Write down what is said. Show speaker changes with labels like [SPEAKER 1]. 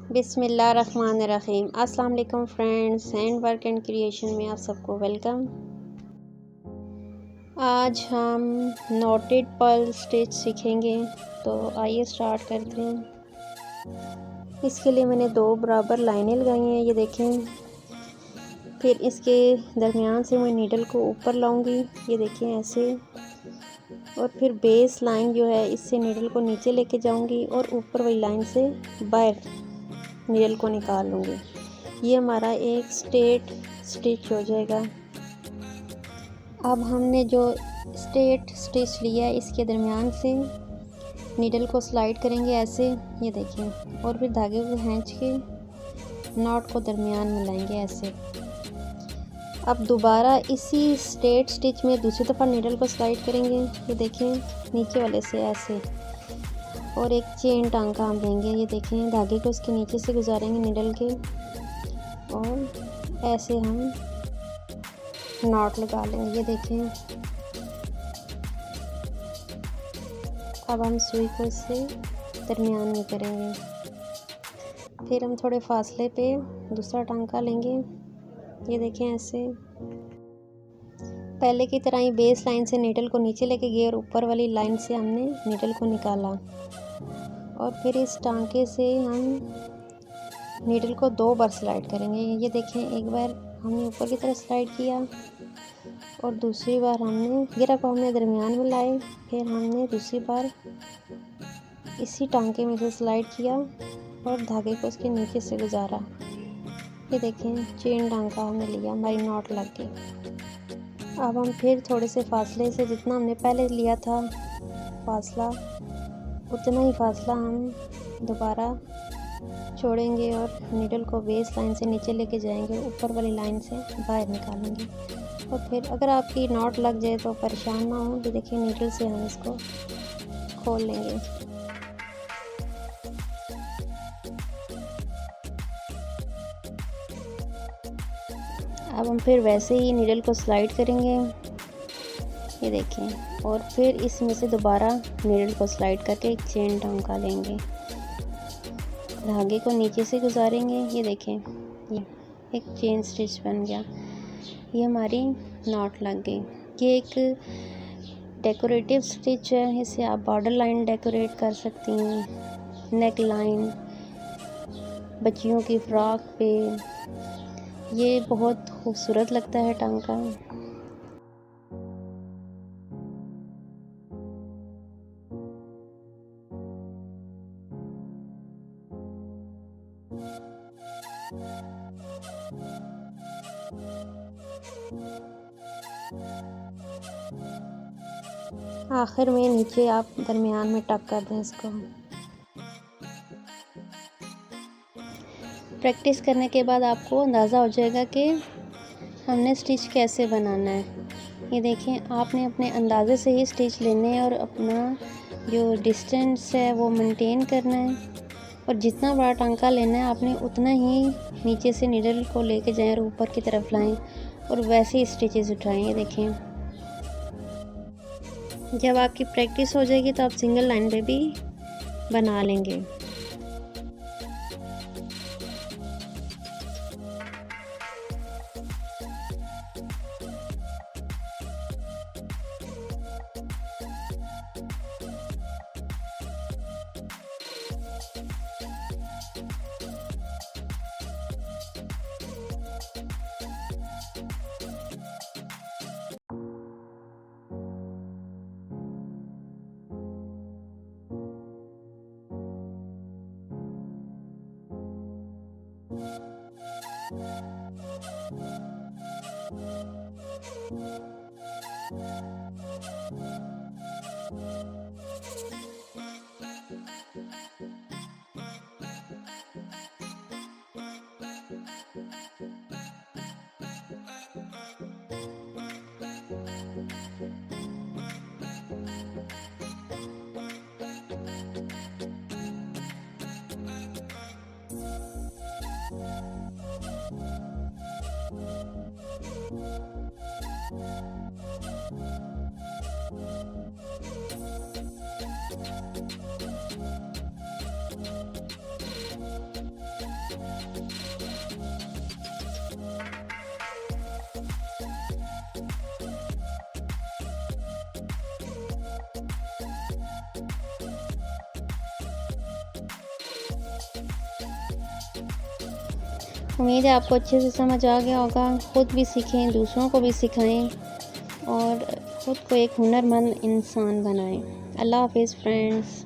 [SPEAKER 1] बिस्मिल्लाहिर्रहमानिर्रहीम। अस्सलाम वालेकुम friends, hand work and creation में आप सबको वेलकम। आज हम नॉटेड पर्ल स्टिच सीखेंगे, तो आइए स्टार्ट करते हैं। इसके लिए मैंने 2 बराबर लाइनें लगाई हैं, ये देखें। फिर इसके दरमियान से मैं नीडल को ऊपर लाऊंगी, ये देखें ऐसे। और फिर बेस लाइन जो है, इससे नीडल को नीचे लेके जाऊंगी और ऊपर वाली लाइन से बाहर नीडल को निकाल लूँगी। ये हमारा एक स्ट्रेट स्टिच हो जाएगा। अब हमने जो स्ट्रेट स्टिच लिया है, इसके दरमियान से नीडल को स्लाइड करेंगे ऐसे, ये देखें। और फिर धागे को खींच के नॉट को दरमियान में लाएंगे ऐसे। अब दोबारा इसी स्ट्रेट स्टिच में दूसरी दफ़ा नीडल को स्लाइड करेंगे, ये देखें, नीचे वाले से ऐसे। और एक चेन टांका हम देंगे, ये देखें। धागे को इसके नीचे से गुजारेंगे नीडल के, और ऐसे हम नॉट लगा लेंगे, ये देखें। अब हम सुई को इससे दरमियान में करेंगे। फिर हम थोड़े फासले पे दूसरा टांका लेंगे, ये देखें ऐसे। पहले की तरह ही बेस लाइन से नीडल को नीचे लेके गए और ऊपर वाली लाइन से हमने नीडल को निकाला। और फिर इस टांके से हम नीडल को 2 बार स्लाइड करेंगे, ये देखें। एक बार हमने ऊपर की तरफ स्लाइड किया और दूसरी बार हमने गिरा को हमने दरमियान में लाए। फिर हमने दूसरी बार इसी टांके में से स्लाइड किया और धागे को इसके नीचे से गुजारा, ये देखें। चेन टांका हमने लिया, हमारी नॉट लग गई। अब हम फिर थोड़े से फासले से, जितना हमने पहले लिया था फासला, उतना ही फासला हम दोबारा छोड़ेंगे और नीडल को बेस लाइन से नीचे लेके जाएंगे, ऊपर वाली लाइन से बाहर निकालेंगे। और फिर अगर आपकी नॉट लग जाए तो परेशान ना हो, ये देखिए नीडल से हम इसको खोल लेंगे। अब हम फिर वैसे ही नीडल को स्लाइड करेंगे, ये देखें। और फिर इसमें से दोबारा नीडल को स्लाइड करके एक चेन टांका लेंगे, धागे को नीचे से गुजारेंगे, ये देखें। ये एक चेन स्टिच बन गया, ये हमारी नॉट लग गई। ये एक डेकोरेटिव स्टिच है, इससे आप बॉर्डर लाइन डेकोरेट कर सकती हैं, नेक लाइन, बच्चियों की फ्रॉक पे। ये बहुत खूबसूरत लगता है टांका। आखिर में नीचे आप दरमियान में टक कर दें इसको। प्रैक्टिस करने के बाद आपको अंदाज़ा हो जाएगा कि हमने स्टिच कैसे बनाना है। ये देखें, आपने अपने अंदाज़े से ही स्टिच लेने हैं और अपना जो डिस्टेंस है वो मेंटेन करना है। और जितना बड़ा टांका लेना है आपने उतना ही नीचे से नीडल को लेके जाएं और ऊपर की तरफ लाएं और वैसे ही स्टिचेस उठाएं, ये देखें। जब आपकी प्रैक्टिस हो जाएगी तो आप सिंगल लाइन पे भी बना लेंगे। उम्मीद है आपको अच्छे से समझ आ गया होगा। ख़ुद भी सीखें, दूसरों को भी सिखाएं और ख़ुद को एक हुनरमंद इंसान बनाएं। अल्लाह हाफ़िज़ फ्रेंड्स।